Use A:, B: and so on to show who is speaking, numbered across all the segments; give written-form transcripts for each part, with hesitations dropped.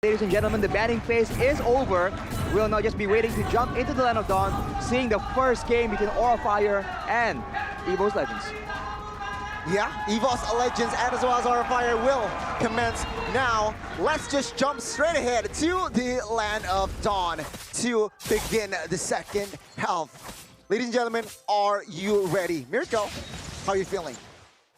A: Ladies and gentlemen, the batting phase is over. We'll now just be waiting to jump into the Land of Dawn, seeing the first game between Aura Fire and EvosLegends.
B: Yeah, EvosLegends and as well as Aura Fire will commence now. Let's just jump straight ahead to the Land of Dawn to begin the second half. Ladies and gentlemen, are you ready? Mirko, how are you feeling?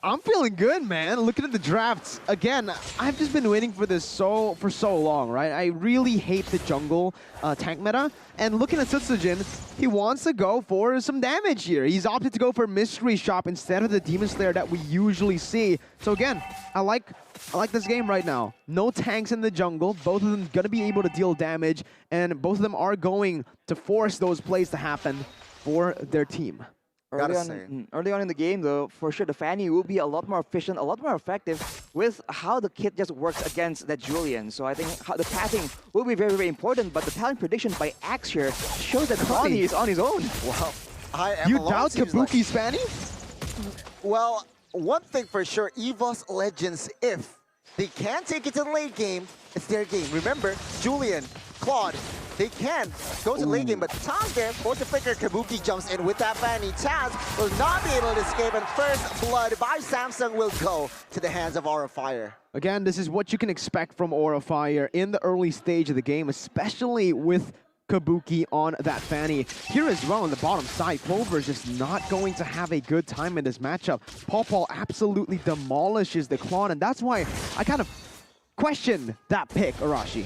C: I'm feeling good, man. Looking at the drafts, again, I've just been waiting for this for so long, right? I really hate the jungle tank meta. And looking at Sutsujin, he wants to go for some damage here. He's opted to go for Mystery Shop instead of the Demon Slayer that we usually see. So again, I like this game right now. No tanks in the jungle. Both of them gonna be able to deal damage, and both of them are going to force those plays to happen for their team.
A: Early on in the game, though, for sure the Fanny will be a lot more efficient, a lot more effective with how the kit just works against that Julian. So I think the pathing will be very, very important, but the talent prediction by Axe here shows that Fanny is on his own.
B: Well, I am
C: You doubt Kabuki's Fanny?
B: Well, one thing for sure, EvosLegends, if they can take it to the late game, it's their game. Remember, Julian, Claude, they can go to the late game, but Taz there, force the flicker, Kabuki jumps in with that Fanny. Taz will not be able to escape, and first blood by Samsung will go to the hands of Aura Fire.
C: Again, this is what you can expect from Aura Fire in the early stage of the game, especially with Kabuki on that Fanny. Here as well on the bottom side, Clover is just not going to have a good time in this matchup. Paw absolutely demolishes the Claude, and that's why I kind of question that pick, Arashi.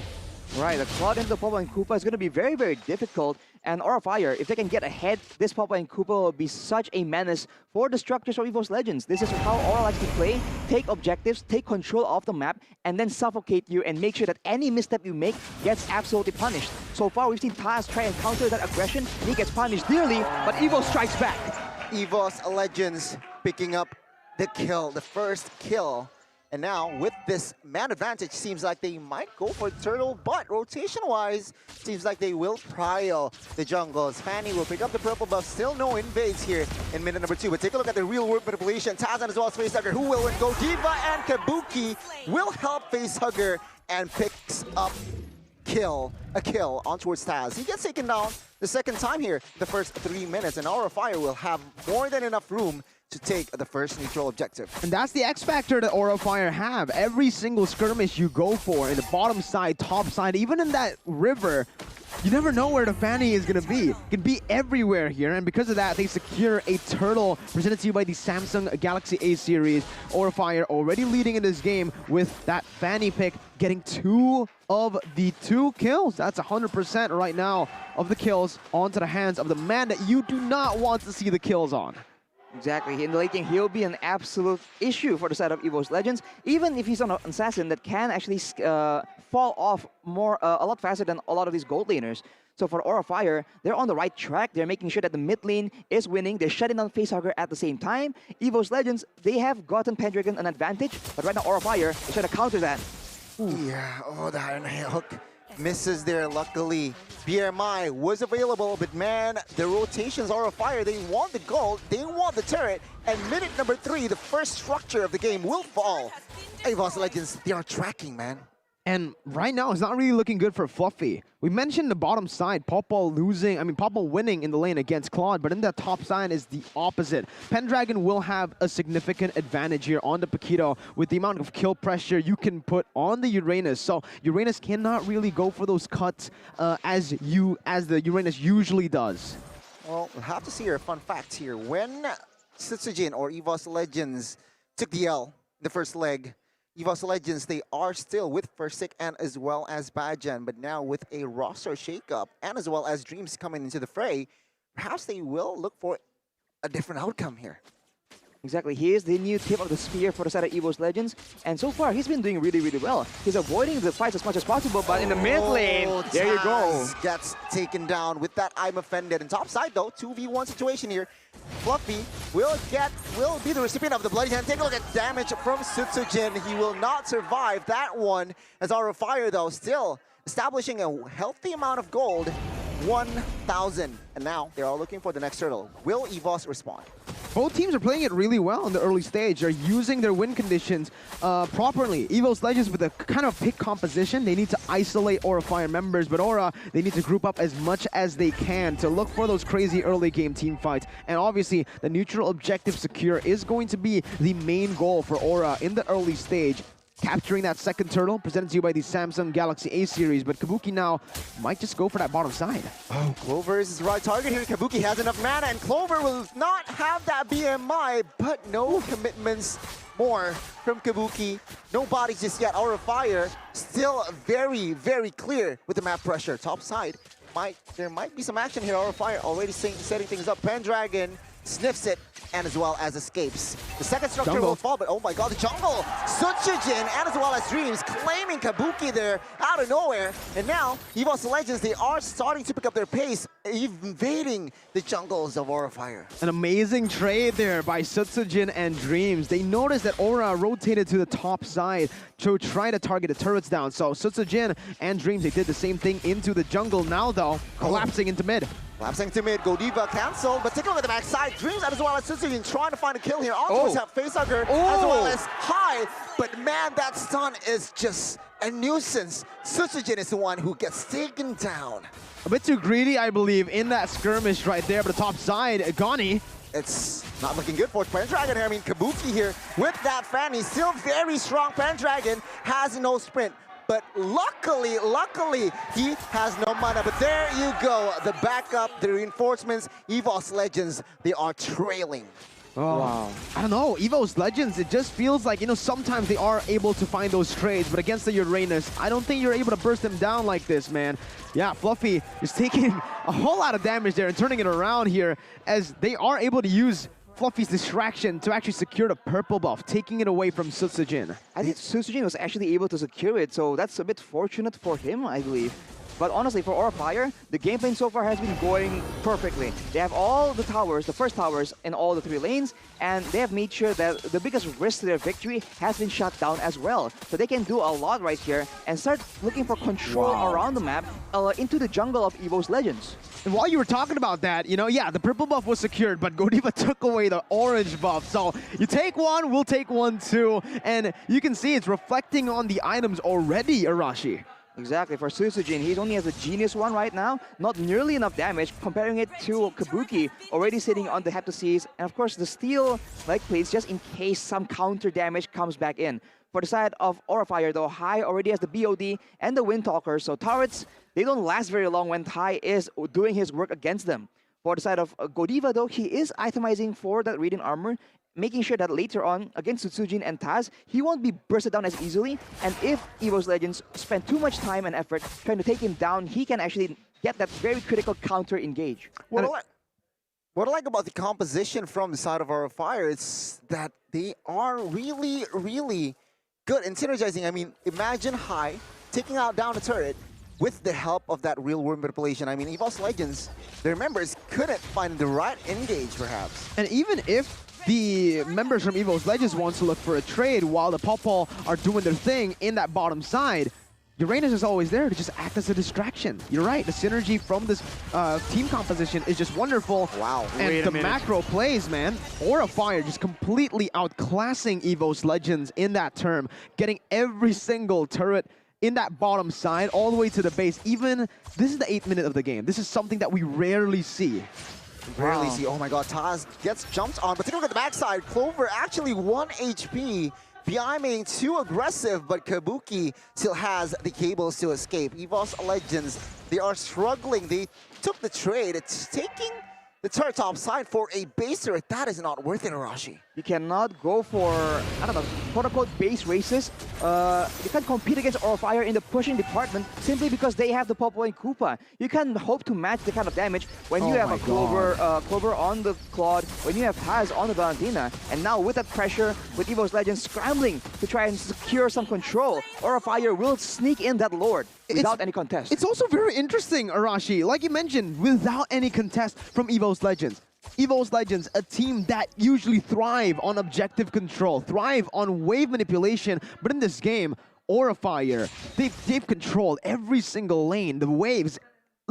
A: Right, the Claude into the Papa and Koopa is going to be very, very difficult. And Aura Fire, if they can get ahead, this Papa and Koopa will be such a menace for the structures of EvosLegends. This is how Aura likes to play, take objectives, take control of the map, and then suffocate you and make sure that any misstep you make gets absolutely punished. So far, we've seen Taz try and counter that aggression. He gets punished dearly, but Evo strikes back.
B: EvosLegends picking up the kill, the first kill. And now, with this man advantage, seems like they might go for Turtle, but rotation-wise, seems like they will prile the jungles. Fanny will pick up the purple buff, still no invades here in minute number 2. But take a look at the real-world manipulation. Tazan as well as Facehugger, who will go? Diva and Kabuki will help Facehugger and picks up a kill on towards Taz. He gets taken down the second time here, the first 3 minutes, and Aura Fire will have more than enough room to take the first neutral objective.
C: And that's the X factor that Aura Fire have. Every single skirmish you go for, in the bottom side, top side, even in that river, you never know where the Fanny is going to be. It can be everywhere here, and because of that, they secure a turtle presented to you by the Samsung Galaxy A series. Aura Fire already leading in this game with that Fanny pick, getting 2 of the 2 kills. That's 100% right now of the kills onto the hands of the man that you do not want to see the kills on.
A: Exactly. In the late game, he'll be an absolute issue for the side of EvosLegends, even if he's on an assassin that can actually fall off a lot faster than a lot of these gold laners. So for Aura Fire, they're on the right track. They're making sure that the mid lane is winning. They're shutting down Facehugger at the same time. EvosLegends, they have gotten Pendragon an advantage, but right now Aura Fire is trying to counter that.
B: Ooh. Yeah, oh, the Iron Hook misses there, luckily. BMI was available, but man, the rotations are a fire. They want the gold, they want the turret, and minute number 3, the first structure of the game will fall. EvosLegends, they are tracking, man.
C: And right now, it's not really looking good for Fluffy. We mentioned the bottom side, Pawpaw winning in the lane against Claude, but in that top side is the opposite. Pendragon will have a significant advantage here on the Paquito with the amount of kill pressure you can put on the Uranus. So Uranus cannot really go for those cuts as the Uranus usually does.
B: Well, we'll have to see your fun facts here. When Sutsujin or EvosLegends took the L the first leg, EvosLegends, they are still with Versik and as well as Bajan, but now with a roster shakeup and as well as Dreams coming into the fray, perhaps they will look for a different outcome here.
A: Exactly, he is the new tip of the spear for the side of EvosLegends, and so far he's been doing really, really well. He's avoiding the fights as much as possible, but in the mid lane, there you go.
B: Gets taken down with that I'm offended. And top side though, 2v1 situation here. Fluffy will be the recipient of the Bloody Hand. Take a look at damage from Sutsujin. He will not survive that one, as Aura Fire though still establishing a healthy amount of gold, 1,000. And now they're all looking for the next turtle. Will Evos respond?
C: both teams are playing it really well in the early stage. They're using their win conditions properly. EvosLegends with a kind of pick composition, they need to isolate Aura Fire members, but Aura, they need to group up as much as they can to look for those crazy early game team fights. And obviously, the neutral objective secure is going to be the main goal for Aura in the early stage. Capturing that second turtle presented to you by the Samsung Galaxy A series, but Kabuki now might just go for that bottom side.
B: Oh, Clover is the right target here. Kabuki has enough mana, and Clover will not have that BMI, but no commitments more from Kabuki. No bodies just yet. Aura Fire still very, very clear with the map pressure. Top side, there might be some action here. Aura Fire already setting things up. Pendragon sniffs it, and as well as escapes. The second structure will fall, but oh my god, the jungle! Sutsujin, and as well as Dreams, claiming Kabuki there out of nowhere. And now, EvosLegends, they are starting to pick up their pace, invading the jungles of Aura Fire.
C: An amazing trade there by Sutsujin and Dreams. They noticed that Aura rotated to the top side to try to target the turrets down. So Sutsujin and Dreams, they did the same thing into the jungle. Now though, collapsing into mid.
B: Collapsing to mid, Godiva cancelled, but take a look at the backside. Dreams as well as Sutsujin trying to find a kill here. Onwards have Facehugger as well as High, but man, that stun is just a nuisance. Sutsujin is the one who gets taken down.
C: A bit too greedy, I believe, in that skirmish right there, but the top side, Gani.
B: It's not looking good for Pendragon here. I mean, Kabuki here with that fan, he's still very strong. Pendragon has no sprint. But luckily, he has no mana. But there you go, the backup, the reinforcements, EvosLegends, they are trailing.
C: Oh, wow. I don't know, EvosLegends, it just feels like, you know, sometimes they are able to find those trades, but against the Uranus, I don't think you're able to burst them down like this, man. Yeah, Fluffy is taking a whole lot of damage there and turning it around here as they are able to use Fluffy's distraction to actually secure the purple buff, taking it away from Sutsujin.
A: I think Sutsujin was actually able to secure it, so that's a bit fortunate for him, I believe. But honestly, for Aura Fire, the game plan so far has been going perfectly. They have all the towers, the first towers in all the 3 lanes, and they have made sure that the biggest risk to their victory has been shut down as well. So they can do a lot right here and start looking for control around the map into the jungle of EvosLegends.
C: And while you were talking about that, you know, yeah, the purple buff was secured, but Godiva took away the orange buff. So you take one, we'll take one too. And you can see it's reflecting on the items already, Arashi.
A: Exactly, for Sutsujin, he only has a Genius one right now, not nearly enough damage, comparing it to Kabuki, already sitting on the Heptaseas, and of course the steel leg plates just in case some counter damage comes back in. For the side of Aura Fire though, High already has the BOD and the Windtalker, so turrets, they don't last very long when High is doing his work against them. For the side of Godiva though, he is itemizing for that Radiant Armor, making sure that later on, against Sutsujin and Taz, he won't be bursted down as easily, and if EvosLegends spend too much time and effort trying to take him down, he can actually get that very critical counter engage.
B: What I like about the composition from the side of Aura Fire is that they are really, really good in synergizing. I mean, imagine High taking out down a turret with the help of that real world manipulation. I mean, EvosLegends, their members couldn't find the right engage, perhaps.
C: And even if the members from EvosLegends wants to look for a trade while the Popol are doing their thing in that bottom side, Uranus is always there to just act as a distraction. You're right, the synergy from this team composition is just wonderful.
B: Wow.
C: And the macro plays, man. Aura Fire just completely outclassing EvosLegends in that term, getting every single turret in that bottom side all the way to the base. Even, this is the 8th minute of the game. This is something that we rarely see.
B: Rarely see. Oh my god, Taz gets jumped on, but take a look at the backside. Clover actually 1 HP. BI main too aggressive, but Kabuki still has the cables to escape. EvosLegends, they are struggling. They took the trade. It's taking the turret top side for a base turret. That is not worth it, Arashi.
A: You cannot go for, I don't know, quote-unquote base races. You can't compete against Aura Fire in the pushing department simply because they have the Popo and Koopa. You can hope to match the kind of damage when you have a Clover on the Claude, when you have Taz on the Valentina, and now with that pressure, with EvosLegends scrambling to try and secure some control, Aura Fire will sneak in that Lord without any contest.
C: It's also very interesting, Arashi, like you mentioned, without any contest from EvosLegends. EvosLegends, a team that usually thrive on objective control, thrive on wave manipulation, but in this game, Aura Fire, they've controlled every single lane, the waves.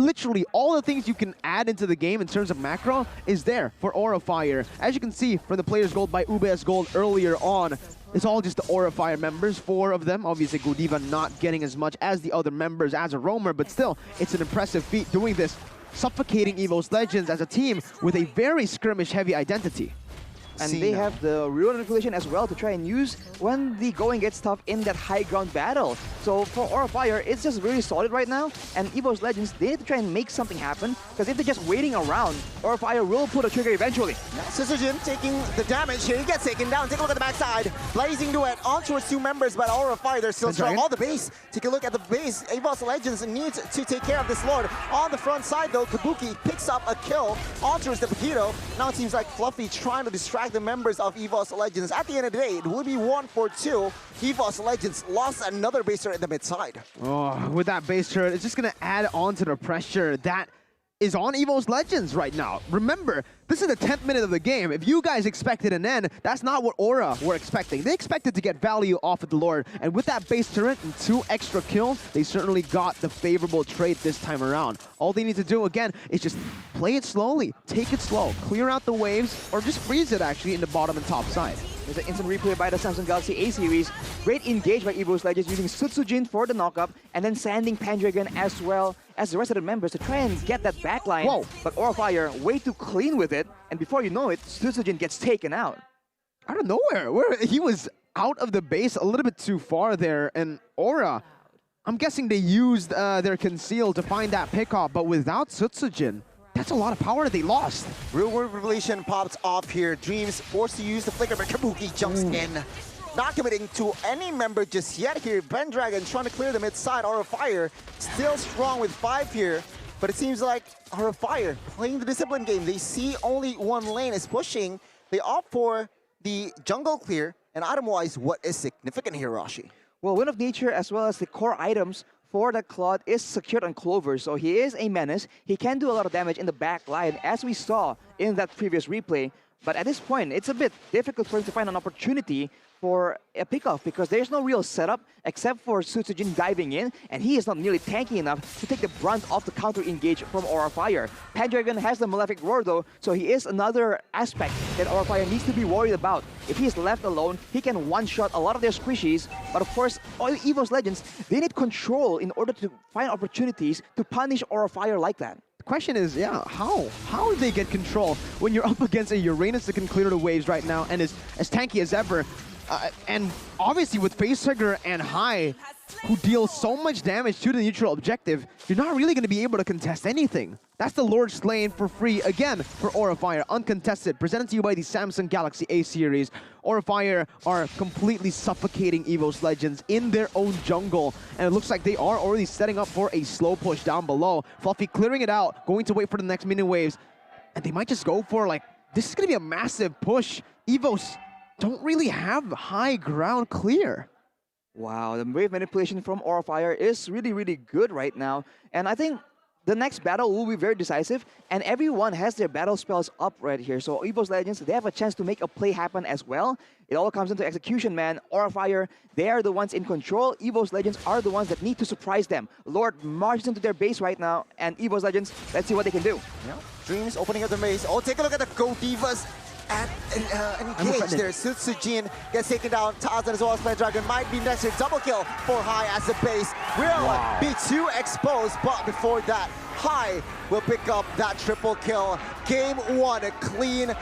C: literally all the things you can add into the game in terms of macro is there for Aura Fire. As you can see from the players gold by UBS Gold earlier on, it's all just the Aura Fire members, 4 of them. Obviously, Godiva not getting as much as the other members as a roamer, but still, it's an impressive feat doing this, suffocating EvosLegends as a team with a very skirmish-heavy identity.
A: And they have the real manipulation as well to try and use when the going gets tough in that high ground battle. So for Aura Fire, it's just really solid right now. And EvosLegends, they need to try and make something happen. Because if they're just waiting around, Aura Fire will pull the trigger eventually.
B: Sisujin taking the damage here. He gets taken down. Take a look at the backside. Blazing duet on towards 2 members, but Aura Fire, they're still strong. All the base. Take a look at the base. EvosLegends needs to take care of this Lord. On the front side, though, Kabuki picks up a kill on towards the Paquito. Now it seems like Fluffy trying to distract the members of EvosLegends. At the end of the day, it will be 1-4-2. EvosLegends lost another base turret in the mid side.
C: Oh, with that base turret, it's just going to add on to the pressure that is on EvosLegends right now. Remember, this is the 10th minute of the game. If you guys expected an end, that's not what Aura were expecting. They expected to get value off of the Lord. And with that base turret and 2 extra kills, they certainly got the favorable trade this time around. All they need to do, again, is just play it slowly, take it slow, clear out the waves, or just freeze it actually in the bottom and top side.
A: There's an instant replay by the Samsung Galaxy A series. Great engage by EvosLegends using Sutsujin for the knockup and then sanding Pendragon as well as the rest of the members to try and get that backline.
C: Whoa.
A: But Aura Fire way too clean with it, and before you know it, Sutsujin gets taken out.
C: Out of nowhere, he was out of the base a little bit too far there, and Aura, I'm guessing they used their conceal to find that pickoff, but without Sutsujin, that's a lot of power they lost.
B: Real World Revelation pops off here. Dreams forced to use the flicker, but Kabuki jumps in. Not committing to any member just yet here. Pendragon trying to clear the mid side. Aura Fire still strong with 5 here. But it seems like Aura Fire playing the discipline game. They see only one lane is pushing. They opt for the jungle clear. And item-wise, what is significant here, Rashi?
A: Well, Wind of Nature as well as the core items for the Claude is secured on Clover, so he is a menace. He can do a lot of damage in the back line, as we saw in that previous replay. But at this point, it's a bit difficult for him to find an opportunity for a pickoff because there's no real setup except for Sutsujin diving in, and he is not nearly tanky enough to take the brunt of the counter-engage from Aura Fire. Pendragon has the Malefic Roar though, so he is another aspect that Aura Fire needs to be worried about. If he is left alone, he can one-shot a lot of their squishies, but of course, all EvosLegends, they need control in order to find opportunities to punish Aura Fire like that.
C: The question is, yeah, how do they get control when you're up against a Uranus that can clear the waves right now and is as tanky as ever? And obviously with Facehugger and High, who deal so much damage to the neutral objective, you're not really going to be able to contest anything. That's the Lord Slain for free, again, for Aura Fire, uncontested, presented to you by the Samsung Galaxy A series. Aura Fire are completely suffocating EvosLegends in their own jungle, and it looks like they are already setting up for a slow push down below. Fluffy clearing it out, going to wait for the next mini waves, and they might just go for, like, this is going to be a massive push. Evos don't really have high ground clear.
A: Wow, the wave manipulation from Aura Fire is really, really good right now. And I think the next battle will be very decisive, and everyone has their battle spells up right here. So EvosLegends, they have a chance to make a play happen as well. It all comes into execution, man. Aura Fire, they are the ones in control. EvosLegends are the ones that need to surprise them. Lord marches into their base right now, and EvosLegends, let's see what they can do.
B: Yeah. Dreams opening up the base. Oh, take a look at the Godivas. Engage there. Sutsujin gets taken down. Tarzan as well as Pendragon might be next to double kill for High as the base. Will be too exposed, but before that, High will pick up that triple kill. Game 1, a clean